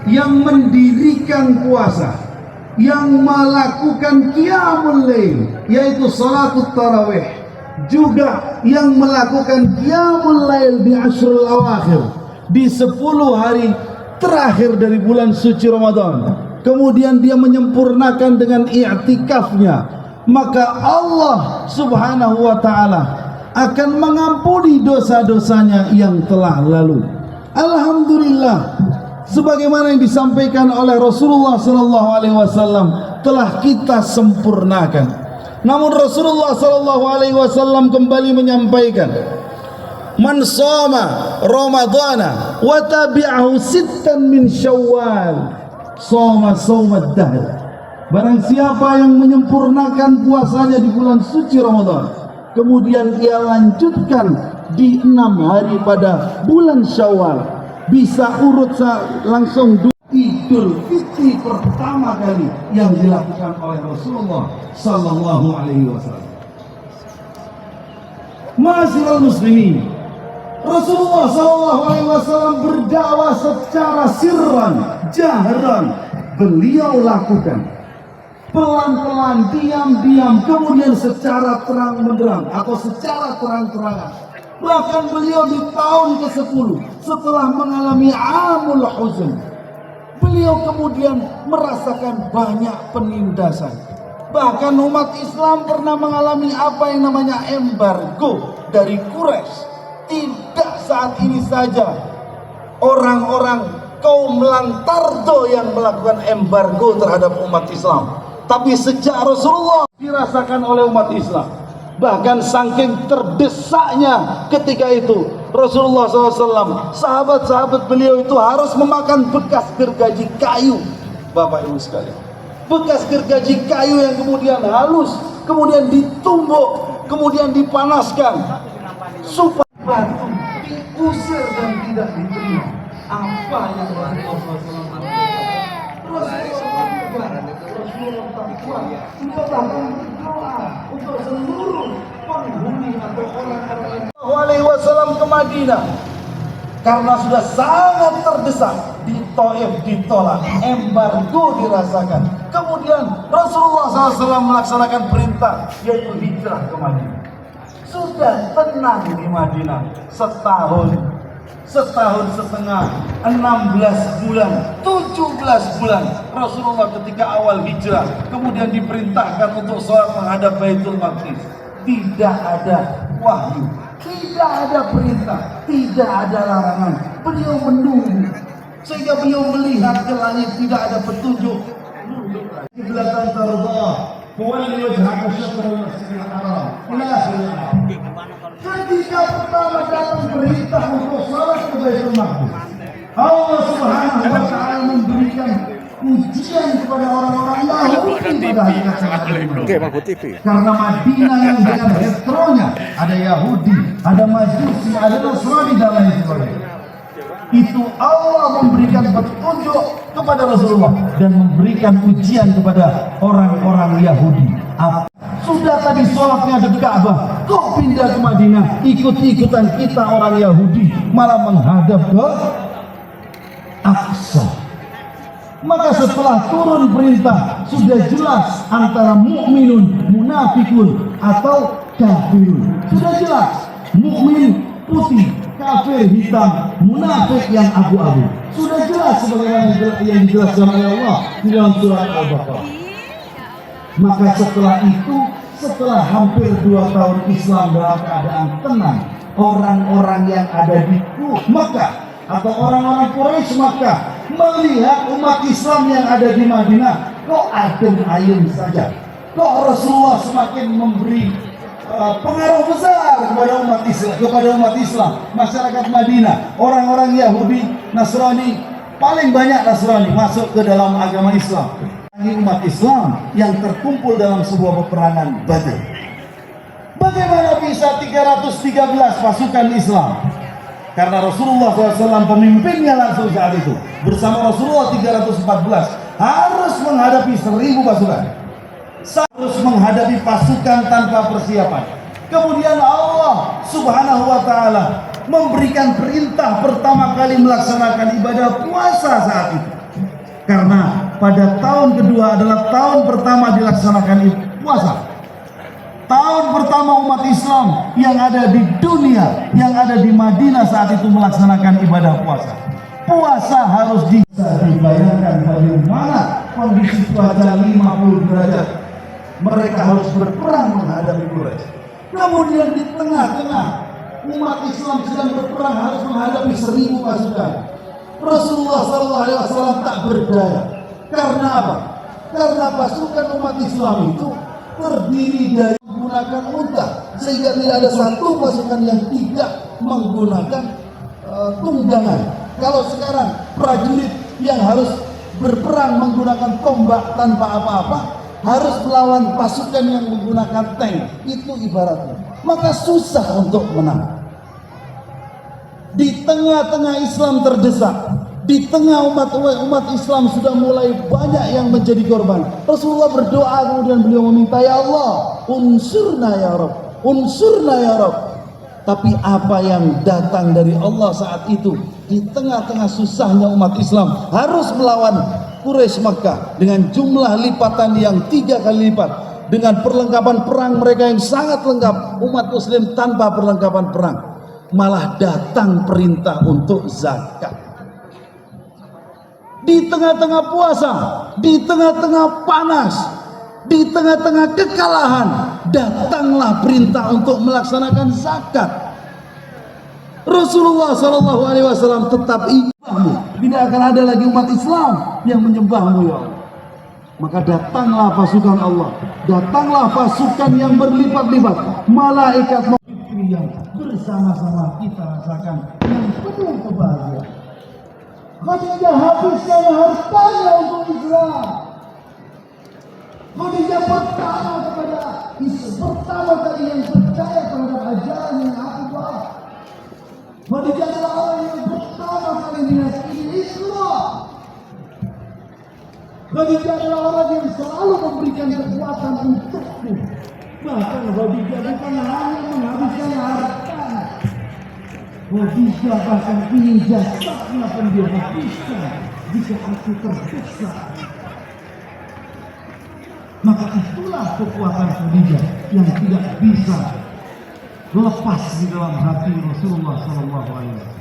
yang mendirikan puasa, yang melakukan qiyamul lail, yaitu salatut tarawih, juga yang melakukan qiyamul lail di ashrul awakhir, di 10 hari terakhir dari bulan suci Ramadan, kemudian dia menyempurnakan dengan i'tikafnya, maka Allah subhanahu wa ta'ala akan mengampuni dosa-dosanya yang telah lalu. Alhamdulillah, sebagaimana yang disampaikan oleh Rasulullah sallallahu alaihi wasallam telah kita sempurnakan. Namun Rasulullah sallallahu alaihi wasallam kembali menyampaikan, man shoma ramadhana wa tabi'ahu sittan min syawal shoma shaumad dahr. Barang siapa yang menyempurnakan puasanya di bulan suci Ramadan, kemudian ia lanjutkan di 6 hari pada bulan Syawal, bisa urut langsung Idul Fitri pertama kali yang dilakukan oleh Rasulullah sallallahu alaihi wasallam. Ma'asyiral muslimin, Rasulullah sallallahu alaihi wasallam berdakwah secara sirran, jahran. Beliau lakukan pelan-pelan, diam-diam, kemudian secara terang-benderang atau secara terang-terangan. Bahkan beliau di tahun ke-10 setelah mengalami amul huzn, beliau kemudian merasakan banyak penindasan. Bahkan umat Islam pernah mengalami apa yang namanya embargo dari Quraisy. Tidak saat ini saja orang-orang kaum Lantardo yang melakukan embargo terhadap umat Islam, tapi sejak Rasulullah dirasakan oleh umat Islam. Bahkan saking terdesaknya ketika itu Rasulullah SAW, sahabat-sahabat beliau itu harus memakan bekas gergaji kayu. Bapak Ibu sekalian, bekas gergaji kayu yang kemudian halus, kemudian ditumbuk, kemudian dipanaskan supaya batu diusir dan tidak diterima. Apa yang Rasulullah SAW untuk seluruh penghuni atau orang-orang Wasallam ke Madinah karena sudah sangat terdesak. Di Taif ditolak, embargo dirasakan. Kemudian Rasulullah SAW melaksanakan perintah, yaitu hijrah ke Madinah. Sudah tenang di Madinah setahun setengah, 16 bulan, 17 bulan. Rasulullah ketika awal hijrah kemudian diperintahkan untuk sholat menghadap Baitul Maqdis. Tidak ada wahyu, tidak ada perintah, tidak ada larangan. Beliau menunggu sehingga beliau melihat ke langit, tidak ada petunjuk. Di belakang tardha, "Walli wajhaka syatrul masjidil haram." Ketika pertama datang perintah untuk salat ke Baitul Maqdis, Allah Subhanahu wa taala memberikan ujian kepada orang-orang Yahudi pada hari karena Madinah yang dengan heteronya, ada Yahudi, ada Majusi, ada Nasrani dan lain sebagainya. Itu Allah memberikan petunjuk kepada Rasulullah dan memberikan ujian kepada orang-orang Yahudi. Sudah tadi sholatnya di Ka'bah, kok pindah ke Madinah, ikut-ikutan kita orang Yahudi malah menghadap ke Aqsa. Maka setelah turun perintah, sudah jelas antara mukminun, munafikun atau kafirun. Sudah jelas, mukmin putih, kafir hitam, munafik yang abu-abu. Sudah jelas sebagaimana yang dijelaskan oleh Allah di dalam surat Al-Baqarah. Maka setelah itu, setelah hampir 2 tahun Islam dalam keadaan tenang, orang-orang yang ada di Makkah atau orang-orang Quraisy Makkah melihat umat Islam yang ada di Madinah kok adem ayem saja, kok Rasulullah semakin memberi pengaruh besar kepada umat Islam, masyarakat Madinah, orang-orang Yahudi, Nasrani, paling banyak Nasrani masuk ke dalam agama Islam. Ini umat Islam yang terkumpul dalam sebuah peperangan Badar. Bagaimana bisa 313 pasukan Islam? Karena Rasulullah SAW pemimpinnya langsung saat itu, bersama Rasulullah 314 harus menghadapi 1000 pasukan, harus menghadapi pasukan tanpa persiapan. Kemudian Allah Subhanahu wa Ta'ala memberikan perintah pertama kali melaksanakan ibadah puasa saat itu. Karena pada tahun kedua adalah tahun pertama dilaksanakan puasa. Tahun pertama umat Islam yang ada di dunia, yang ada di Madinah saat itu melaksanakan ibadah puasa. Puasa harus dibayangkan bagaimana kondisi cuaca 50 derajat. Mereka harus berperang menghadapi Quraisy. Kemudian di tengah-tengah umat Islam sedang berperang harus menghadapi 1000 pasukan. Rasulullah SAW tak berdaya. Karena apa? Karena pasukan umat Islam itu terdiri dari menggunakan unta, sehingga tidak ada satu pasukan yang tidak menggunakan tunggangan. Kalau sekarang prajurit yang harus berperang menggunakan tombak tanpa apa-apa harus melawan pasukan yang menggunakan tank, itu ibaratnya, maka susah untuk menang. Di tengah-tengah Islam terdesak, di tengah umat Islam sudah mulai banyak yang menjadi korban, Rasulullah berdoa, kemudian beliau meminta, ya Allah, unsurna ya Rabb, unsurna ya Rabb. Tapi apa yang datang dari Allah saat itu, di tengah-tengah susahnya umat Islam harus melawan Quraisy Makkah dengan jumlah lipatan yang 3 kali lipat, dengan perlengkapan perang mereka yang sangat lengkap, umat Muslim tanpa perlengkapan perang. Malah datang perintah untuk zakat. Di tengah-tengah puasa, di tengah-tengah panas, di tengah-tengah kekalahan, datanglah perintah untuk melaksanakan zakat. Rasulullah SAW tetap menyembahmu. Tidak akan ada lagi umat Islam yang menyembahmu ya Allah. Maka datanglah pasukan Allah, datanglah pasukan yang berlipat-lipat, malaikat yang bersama-sama kita rasakan yang penuh kebahagiaan. Khadijah habiskan hartanya untuk Islam. Khadijah pertama kali yang percaya terhadap ajaran yang Abdullah. Khadijah adalah orang yang pertama kali meyakini Islam. Khadijah adalah orang yang selalu memberikan kekuatan untukku. Bahkan Khadijah bukan hanya menghabiskan hartanya, Khadijah bahkan ingin jasadnya pun dia habiskan jika aku tersiksa. Maka itulah kekuatan Khadijah yang tidak bisa lepas di dalam hati Rasulullah SAW.